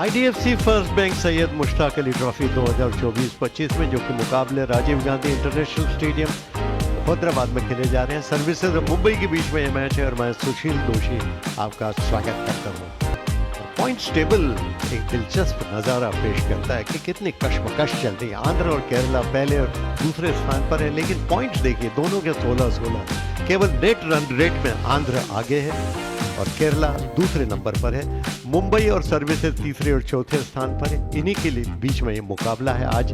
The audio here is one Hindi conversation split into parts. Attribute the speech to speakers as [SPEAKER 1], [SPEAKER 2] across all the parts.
[SPEAKER 1] IDFC first bank Syed Mushtaq Ali trophy 2024-25 में जो कि मुकाबले राजीव गांधी इंटरनेशनल स्टेडियम हैदराबाद में खेले जा रहे हैं। सर्विसेज और मुंबई के बीच में ये मैच है और मैं सुशील दोषी आपका स्वागत करता हूँ। पॉइंट्स टेबल एक दिलचस्प नज़ारा पेश करता है कि कितनी कशमकश चल रही है। आंध्र और केरला पहले और दूसरे स्थान पर है, लेकिन पॉइंट्स देखिए दोनों के 16-16। केवल नेट रन रेट में आंध्र आगे है और केरला दूसरे नंबर पर है। मुंबई और सर्विसेज तीसरे और चौथे स्थान पर है। इन्हीं के लिए बीच में ये मुकाबला है आज।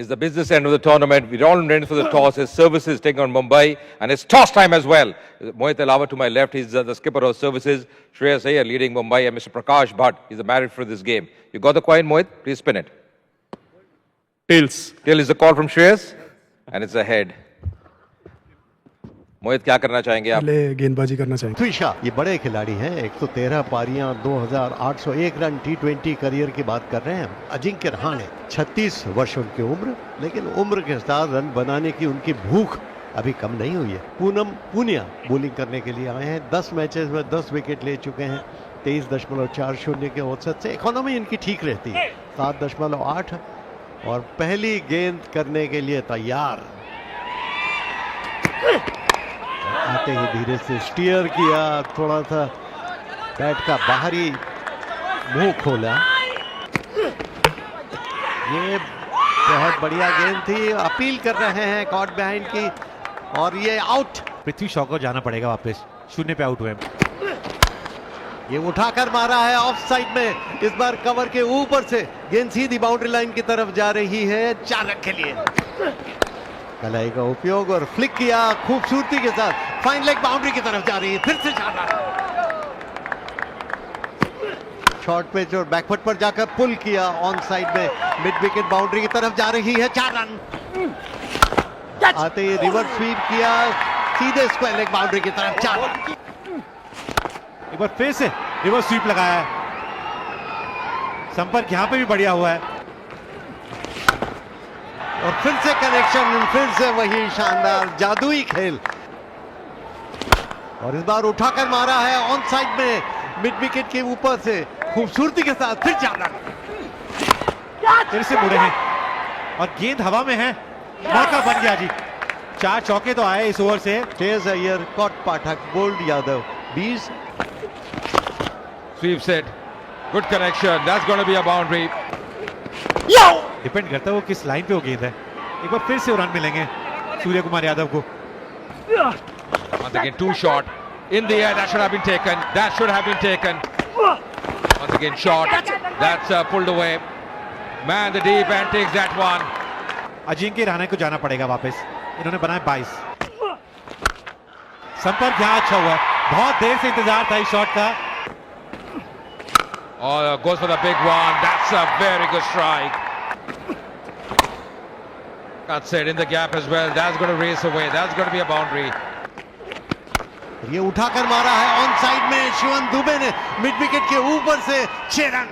[SPEAKER 2] Is the business end of the tournament. We're all ready for the toss. His services taking on Mumbai, and it's toss time as well. Mohit Elawat to my left, he's the skipper of services. Shreyas Iyer leading Mumbai, and Mr. Prakash Bhatt, he's the married for this game. You got the coin, Mohit? Please spin it.
[SPEAKER 3] Tails.
[SPEAKER 2] Tail is the call from Shreyas, and it's ahead. मोहित क्या करना चाहेंगे आप?
[SPEAKER 3] पहले गेंदबाजी करना चाहेंगे।
[SPEAKER 1] त्रिशा ये बड़े खिलाड़ी हैं। 113 पारियां, 2801 रन T20 करियर की बात कर रहे हैं। अजिंक्य रहाणे 36 वर्ष उनकी उम्र, लेकिन उम्र के साथ रन बनाने की उनकी भूख अभी कम नहीं हुई है। पूनम पुनिया बॉलिंग करने के लिए आए हैं। 10 मैचेस में 10 विकेट ले चुके हैं। 23.40 के औसत से इकोनॉमी इनकी ठीक रहती है 7.8 और पहली गेंद करने के लिए तैयार। आते ही धीरे से स्टीयर किया, थोड़ा सा बैट का बाहरी मुंह खोला। ये बहुत बढ़िया गेंद थी। अपील कर रहे हैं कॉट बिहाइंड की और ये आउट।
[SPEAKER 4] पृथ्वी शॉ को जाना पड़ेगा वापस। 0 पे आउट हुए।
[SPEAKER 1] ये उठाकर मारा है ऑफ साइड में। इस बार कवर के ऊपर से गेंद सीधी बाउंड्री लाइन की तरफ जा रही है 4 रन के लिए। कलाई का उपयोग और फ्लिक किया खूबसूरती के साथ। फाइन लेग बाउंड्री की तरफ जा रही है। फिर से 4 रन। शॉर्ट पिच और बैकफुट पर जाकर पुल किया ऑन साइड में। मिड विकेट बाउंड्री की तरफ जा रही है 4 रन। आते ही रिवर्स स्वीप किया सीधे स्क्वायर लेग बाउंड्री की तरफ 4 रन।
[SPEAKER 4] एक बार फिर से रिवर्स स्वीप लगाया है। संपर्क यहां पे भी बढ़िया हुआ है
[SPEAKER 1] और फिर से कनेक्शन, फिर से वही शानदार जादुई खेल। और इस बार उठाकर मारा है ऑन साइड में मिड विकेट के ऊपर से खूबसूरती के साथ। फिर 4 रन।
[SPEAKER 4] फिर से मुड़े हैं और गेंद हवा में है। मौका बन गया जी। 4 चौके तो आए इस ओवर से।
[SPEAKER 1] Shreyas Iyer, cot Pathak, bold Yadav 20।
[SPEAKER 2] Sweep set. Good connection. That's going to be a boundary.
[SPEAKER 4] Depend करता है वो किस लाइन पे वो गेंद है। एक बार फिर से रन मिलेंगे सूर्य कुमार यादव को।
[SPEAKER 2] Once again, 2 shot in the air. That should have been taken. That should have been taken. Once again, shot. That's pulled away. Man the deep and takes that one.
[SPEAKER 4] Ajinkya Rahane को जाना पड़ेगा वापस। इन्होंने बनाए 22। संपर्क यहाँ अच्छा हुआ है। बहुत देर से इंतजार था इस शॉट का।
[SPEAKER 2] Oh, goes for the big one. That's a very good strike. That's it, in the gap as well. That's going to race away. That's going to be a boundary.
[SPEAKER 1] ये उठाकर मारा है ऑन साइड में शिवन दुबे ने मिड विकेट के ऊपर से 6 रन।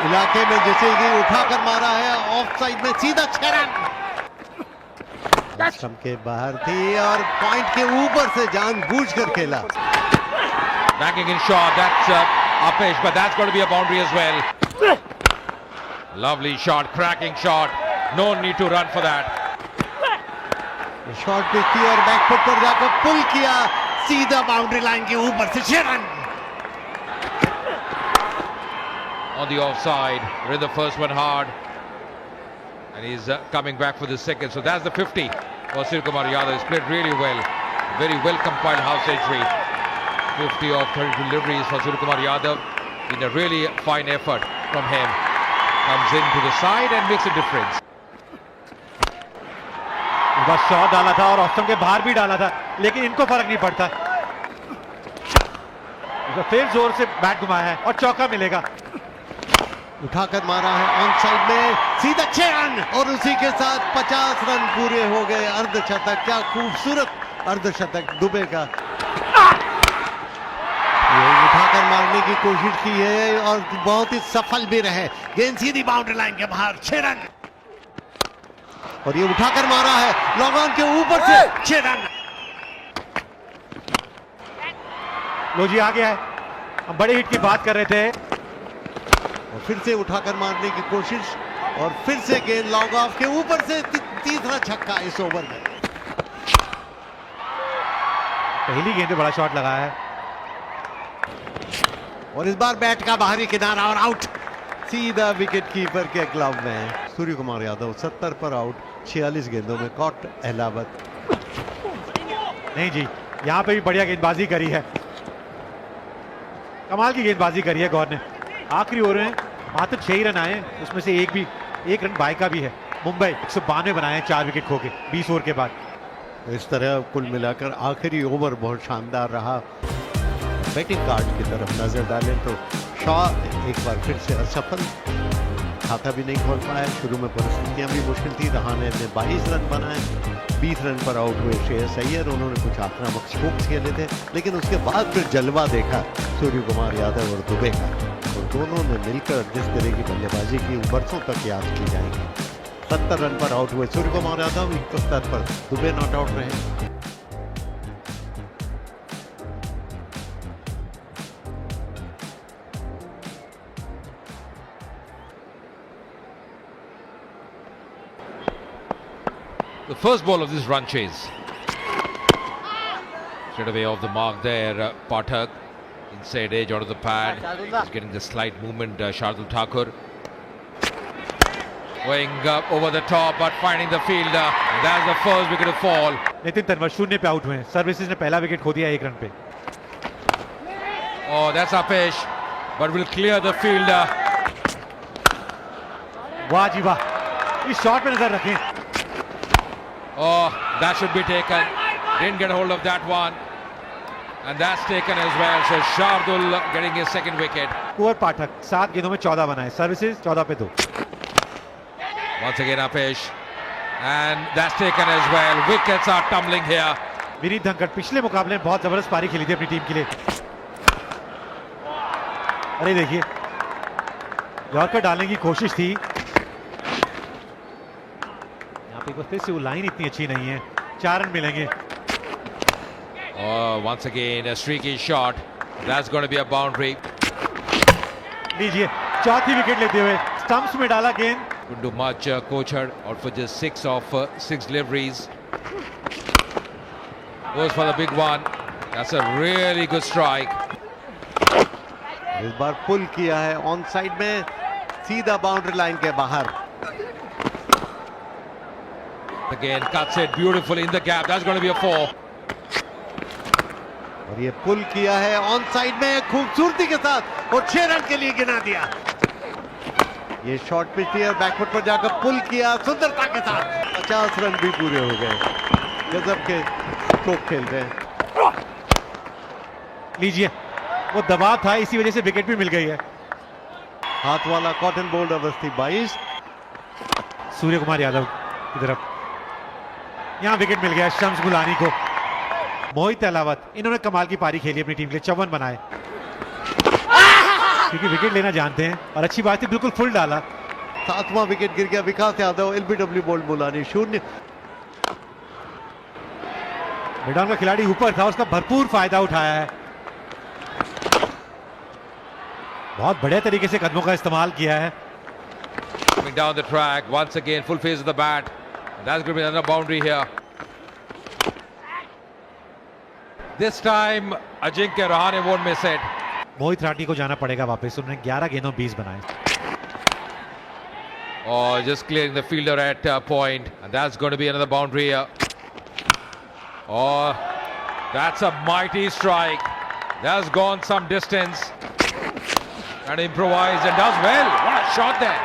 [SPEAKER 1] इलाके में जैसे कि उठाकर मारा है ऑफ साइड में सीधा 6 रन। स्टंप के बाहर थी और पॉइंट के ऊपर से जानबूझकर खेला।
[SPEAKER 2] Backing in shot. That's a pitch, but that's going to be a boundary as well. Lovely shot, cracking shot. No need to run for that.
[SPEAKER 1] Short pitch की और बैकफुट पर जाकर पुल किया सीधा बाउंड्री लाइन के ऊपर से 6 run.
[SPEAKER 2] On the offside, read the first one hard, and he's coming back for the second. So that's the 50 for Surya Kumar Yadav. He's played really well, very well compiled half century. 50 of 32 deliveries for Surya Kumar Yadav. In a really fine effort from him, comes into the side and makes a difference.
[SPEAKER 4] इस बार शॉट डाला था और ऑस्टम के बाहर भी डाला था, लेकिन इनको फर्क नहीं पड़ता। इस बार फिर जोर से बैट घुमाया है और चौका मिलेगा।
[SPEAKER 1] उठाकर मारा है ऑन साइड में सीधा 6 रन और उसी के साथ 50 रन पूरे हो गए। अर्धशतक, क्या खूबसूरत अर्धशतक दुबे का। उठाकर मारने की कोशिश की है और बहुत ही सफल भी रहे। गेंद सीधी बाउंड्री लाइन के बाहर 6 रन और ये उठाकर मारा है लॉन्ग ऑन के ऊपर से 6 रन।
[SPEAKER 4] लो जी आ गया है। हम बड़े हिट की बात कर रहे थे।
[SPEAKER 1] और फिर से उठाकर मारने की कोशिश और फिर से गेंद लॉन्ग ऑफ के ऊपर से तीसरा छक्का इस ओवर में।
[SPEAKER 4] पहली गेंद पे बड़ा शॉट लगाया है
[SPEAKER 1] और इस बार बैट का बाहरी किनारा और आउट, सीधा विकेट कीपर के ग्लव में। सूर्य कुमार यादव 70 पर आउट, 46 गेंदों में कॉट अहलावत।
[SPEAKER 4] नहीं जी, यहां पे भी बढ़िया गेंदबाजी करी है, कमाल की गेंदबाजी करी है गौर ने। आखिरी ओवर में मात्र 6 ही रन आए, उसमें से एक रन बाय का भी है। मुंबई 192 बनाए 4 विकेट खो के 20 ओवर के बाद।
[SPEAKER 1] इस तरह कुल मिलाकर आखिरी ओवर बहुत शानदार रहा। बैटिंग कार्ड की तरफ नजर डालें तो शॉ एक बार फिर से असफल, खाता भी नहीं खोल पाया। शुरू में परिस्थितियां भी मुश्किल थी। रहाणे ने 22 रन बनाए, 20 रन पर आउट हुए श्रेयस अय्यर। उन्होंने कुछ आक्रामक स्ट्रोक्स खेले थे, लेकिन उसके बाद फिर जलवा देखा सूर्य कुमार यादव और दुबे का, और दोनों ने मिलकर जिस तरह की बल्लेबाजी की बरसों तक याद की जाएगी। 70 रन पर आउट हुए सूर्य कुमार यादव, 71 पर दुबे नॉट आउट रहे।
[SPEAKER 2] The first ball of this run chase. Straight away off the mark there, Pathak. Inside edge out of the pad. He's getting the slight movement, Shardul Thakur. Going over the top but finding the fielder. And that's the first wicket to fall.
[SPEAKER 4] Nitin Tanwar 0 पे आउट हुए हैं। सर्विसेज ने पहला विकेट खो दिया 1 रन पे।
[SPEAKER 2] Oh, that's Apesh. But will clear the fielder.
[SPEAKER 4] वाह जी वाह, इस शॉट पे नजर रखें।
[SPEAKER 2] Oh, that should be taken. Didn't get hold of that one. And that's taken as well. So Shardul getting his second wicket.
[SPEAKER 4] कुंवर पाठक 7 गेंदों में 14 बनाए, सर्विसेज 14 पे 2।
[SPEAKER 2] Once again Apesh. And that's taken as well. Wickets are tumbling here.
[SPEAKER 4] Vineet Dhankhar पिछले मुकाबले में बहुत जबरदस्त पारी खेली थी अपनी टीम के लिए। अरे देखिए, यॉर्कर डालने की कोशिश थी, फिर से वो लाइन इतनी अच्छी नहीं है। 4 रन मिलेंगे।
[SPEAKER 2] Oh, once again a streaky shot. That's going to be a boundary.
[SPEAKER 4] लीजिए, चौथी विकेट लेते हुए स्टंप्स में डाला गेंद।
[SPEAKER 2] Couldn't do much. Kochhar out for just 6 of 6 deliveries. Goes for the big one. That's a really good strike.
[SPEAKER 1] इस बार पुल किया है ऑन साइड में, सीधा बाउंड्री लाइन के बाहर।
[SPEAKER 2] Again cuts it beautifully in the gap. That's going to be a 4.
[SPEAKER 1] और ये पुल किया है ऑन साइड में खूबसूरती के साथ और 6 रन के लिए गिना दिया। ये शॉर्ट पिच थी और बैकफुट पर जाकर पुल किया सुंदरता के साथ। 50 रन भी पूरे हो गए। गजब के स्ट्रोक खेल रहे हैं।
[SPEAKER 4] लीजिए, वो दबाव था, इसी वजह से विकेट भी मिल गई है।
[SPEAKER 1] हाथ वाला कॉटन बोल्ड अवस्थी 22।
[SPEAKER 4] सूर्य कुमार यादव की तरफ यहां विकेट मिल गया शम्स गुलानी को। मोहित अहलावत, इन्होंने कमाल की पारी खेली अपनी टीम के लिए, 54 बनाए, क्योंकि विकेट लेना जानते हैं। और अच्छी बात है, बिल्कुल फुल डाला।
[SPEAKER 1] 7वां विकेट गिर गया विकास यादव, एलबीडब्ल्यू बोल्ड मुलानी 0।
[SPEAKER 4] मैदान का खिलाड़ी ऊपर था, उसका भरपूर फायदा उठाया है। बहुत बढ़िया तरीके से कदमों का इस्तेमाल किया है।
[SPEAKER 2] Coming down the track once again, full phase of the bat. That's going to be another boundary here. This time Ajinkya Rahane won't miss it.
[SPEAKER 4] मोहित राठी को जाना पड़ेगा वापस, उन्होंने 11 गेंदों 20 बनाए।
[SPEAKER 2] Oh, just clearing the fielder at point, and that's going to be another boundary here. Oh, that's a mighty strike. That's gone some distance. And improvised and does well. What a shot there.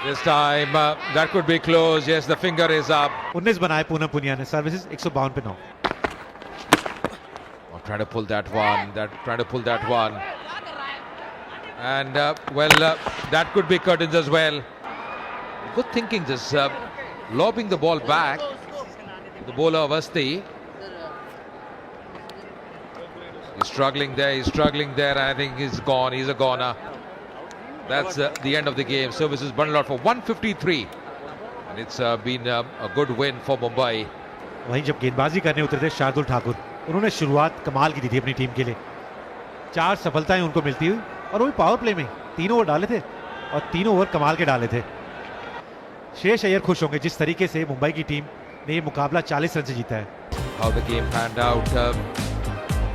[SPEAKER 2] This time that could be close. Yes, the finger is up.
[SPEAKER 4] 19 बनाए पूनम पुनिया ने, सर्विसेज 152 पे 9।
[SPEAKER 2] Oh, trying to pull that one. Trying to pull that one. And that could be curtains as well. Good thinking, just lobbing the ball back. The bowler Avasti. He's struggling there. I think he's gone. He's a goner. That's the end of the game. Services bundled out for 153. And it's been a good win for Mumbai.
[SPEAKER 4] वहीं जब गेंदबाजी करने उतरे थे शार्दुल ठाकुर, उन्होंने शुरुआत कमाल की दी थी अपनी टीम के लिए। 4 सफलताएं उनको मिलती हुई और वो भी पावर प्ले में 3 ओवर डाले थे और 3 ओवर कमाल के डाले थे। शेष अय्यर खुश होंगे जिस तरीके से मुंबई की टीम ने ये मुकाबला 40 रन से जीता है।
[SPEAKER 2] How the game panned out.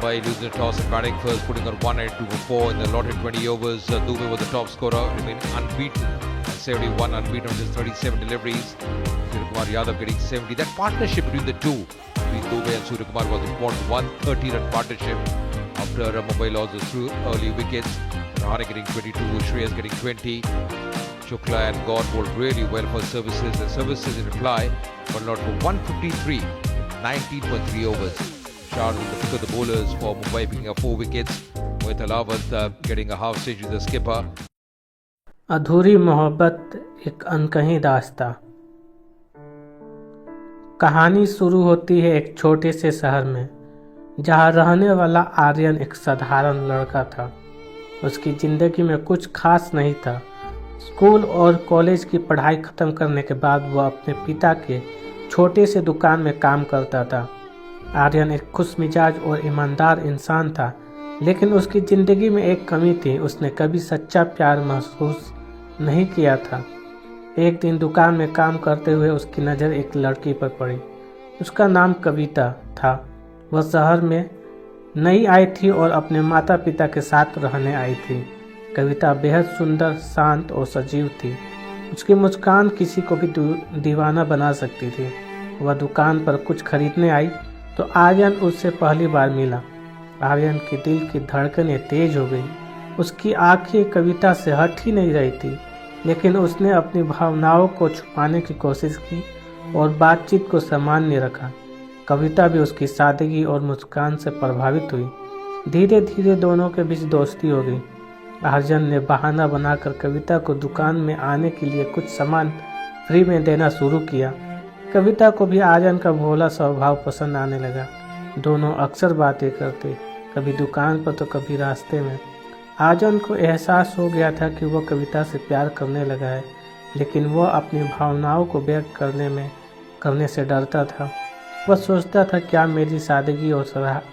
[SPEAKER 2] Mumbai losing the toss and batting first, putting on 102 for 4 in the allotted 20 overs. Dubey was the top scorer, remaining unbeaten at 71, unbeaten on just 37 deliveries. Suryakumar Yadav getting 70. That partnership between the two, between Dubey and Suryakumar, was important. 130-run partnership after Mumbai lost the through early wickets. Rahane getting 22, Shreyas getting 20. Shukla and God bowled really well for services. The services in reply, but not for 153, 19.3 overs. Shah was the pick of the bowlers for Mumbai, picking up 4 wickets. With Alawat getting a half century, the skipper.
[SPEAKER 5] अधूरी मोहब्बत एक अनकही दास्तां। कहानी शुरू होती है एक छोटे से शहर में, जहाँ रहने वाला आर्यन एक साधारण लड़का था। उसकी ज़िंदगी में कुछ खास नहीं था। स्कूल और कॉलेज की पढ़ाई ख़त्म करने के बाद वह अपने पिता के छोटे से दुकान में काम करता था। आर्यन एक खुश मिजाज और ईमानदार इंसान था, लेकिन उसकी ज़िंदगी में एक कमी थी। उसने कभी सच्चा प्यार महसूस नहीं किया था। एक दिन दुकान में काम करते हुए उसकी नज़र एक लड़की पर पड़ी। उसका नाम कविता था। वह शहर में नई आई थी और अपने माता पिता के साथ रहने आई थी। कविता बेहद सुंदर, शांत और सजीव थी। उसकी मुस्कान किसी को भी दीवाना बना सकती थी। वह दुकान पर कुछ खरीदने आई तो आर्यन उससे पहली बार मिला। आर्यन के दिल की धड़कनें तेज हो गई। उसकी आंखें कविता से हट ही नहीं रही थी, लेकिन उसने अपनी भावनाओं को छुपाने की कोशिश की और बातचीत को सामान्य रखा। कविता भी उसकी सादगी और मुस्कान से प्रभावित हुई। धीरे धीरे दोनों के बीच दोस्ती हो गई। आर्यन ने बहाना बनाकर कविता को दुकान में आने के लिए कुछ सामान फ्री में देना शुरू किया। कविता को भी आर्यन का भोला स्वभाव पसंद आने लगा। दोनों अक्सर बातें करते, कभी दुकान पर तो कभी रास्ते में। आर्यन को एहसास हो गया था कि वह कविता से प्यार करने लगा है, लेकिन वह अपनी भावनाओं को व्यक्त करने से डरता था। वह सोचता था क्या मेरी सादगी और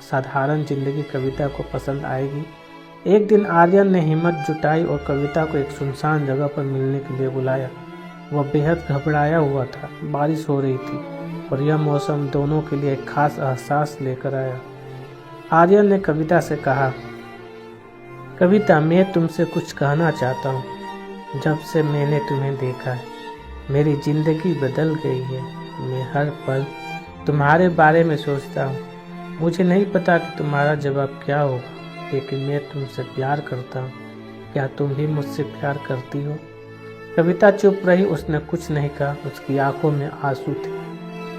[SPEAKER 5] साधारण जिंदगी कविता को पसंद आएगी। एक दिन आर्यन ने हिम्मत जुटाई और कविता को एक सुनसान जगह पर मिलने के लिए बुलाया। वह बेहद घबराया हुआ था। बारिश हो रही थी और यह मौसम दोनों के लिए एक खास एहसास लेकर आया। आर्यन ने कविता से कहा, कविता, मैं तुमसे कुछ कहना चाहता हूँ। जब से मैंने तुम्हें देखा है, मेरी ज़िंदगी बदल गई है। मैं हर पल तुम्हारे बारे में सोचता हूँ। मुझे नहीं पता कि तुम्हारा जवाब क्या होगा, लेकिन मैं तुमसे प्यार करता हूँ। क्या तुम भी मुझसे प्यार करती हो? कविता चुप रही। उसने कुछ नहीं कहा। उसकी आंखों में आंसू थे।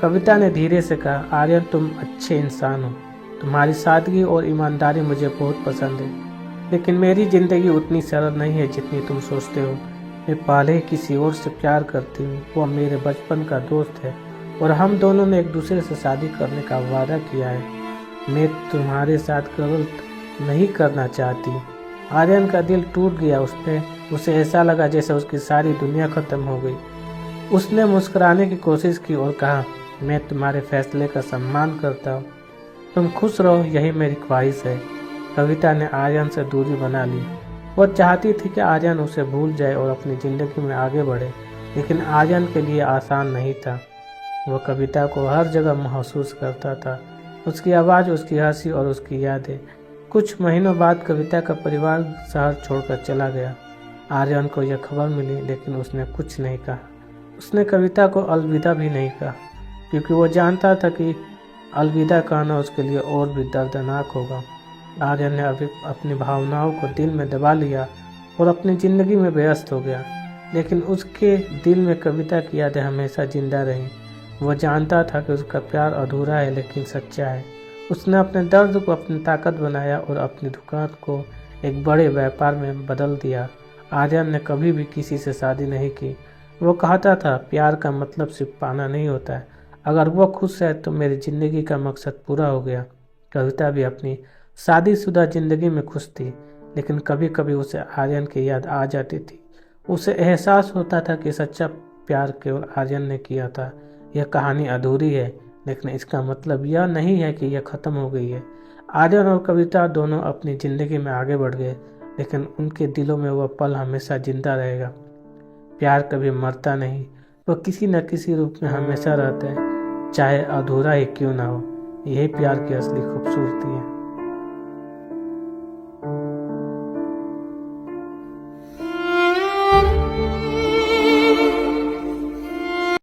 [SPEAKER 5] कविता ने धीरे से कहा, आर्यन, तुम अच्छे इंसान हो। तुम्हारी सादगी और ईमानदारी मुझे बहुत पसंद है, लेकिन मेरी ज़िंदगी उतनी सरल नहीं है जितनी तुम सोचते हो। मैं पहले ही किसी और से प्यार करती हूँ। वह मेरे बचपन का दोस्त है और हम दोनों ने एक दूसरे से शादी करने का वादा किया है। मैं तुम्हारे साथ गलत नहीं करना चाहती। आर्यन का दिल टूट गया। उसे ऐसा लगा जैसे उसकी सारी दुनिया खत्म हो गई। उसने मुस्कुराने की कोशिश की और कहा, मैं तुम्हारे फैसले का सम्मान करता हूँ। तुम खुश रहो, यही मेरी ख्वाहिश है। कविता ने आर्यन से दूरी बना ली। वह चाहती थी कि आर्यन उसे भूल जाए और अपनी ज़िंदगी में आगे बढ़े, लेकिन आर्यन के लिए आसान नहीं था। वह कविता को हर जगह महसूस करता था, उसकी आवाज़, उसकी हंसी और उसकी यादें। कुछ महीनों बाद कविता का परिवार शहर छोड़कर चला गया। आर्यन को यह खबर मिली, लेकिन उसने कुछ नहीं कहा। उसने कविता को अलविदा भी नहीं कहा, क्योंकि वो जानता था कि अलविदा कहना उसके लिए और भी दर्दनाक होगा। आर्यन ने अभी अपनी भावनाओं को दिल में दबा लिया और अपनी ज़िंदगी में व्यस्त हो गया, लेकिन उसके दिल में कविता की यादें हमेशा जिंदा रहीं। वह जानता था कि उसका प्यार अधूरा है, लेकिन सच्चा है। उसने अपने दर्द को अपनी ताकत बनाया और अपनी दुकान को एक बड़े व्यापार में बदल दिया। आर्यन ने कभी भी किसी से शादी नहीं की। वो कहता था, प्यार का मतलब सिर्फ पाना नहीं होता है। अगर वो खुश है तो मेरी ज़िंदगी का मकसद पूरा हो गया। कविता भी अपनी शादीशुदा ज़िंदगी में खुश थी, लेकिन कभी कभी उसे आर्यन की याद आ जाती थी। उसे एहसास होता था कि सच्चा प्यार केवल आर्यन ने किया था। यह कहानी अधूरी है, लेकिन इसका मतलब यह नहीं है कि यह ख़त्म हो गई है। आर्यन और कविता दोनों अपनी ज़िंदगी में आगे बढ़ गए। लेकिन उनके दिलों में वह पल हमेशा जिंदा रहेगा। प्यार कभी मरता नहीं, वह किसी न किसी रूप में हमेशा रहता है, चाहे अधूरा ही क्यों ना हो। यही प्यार की असली खूबसूरती है।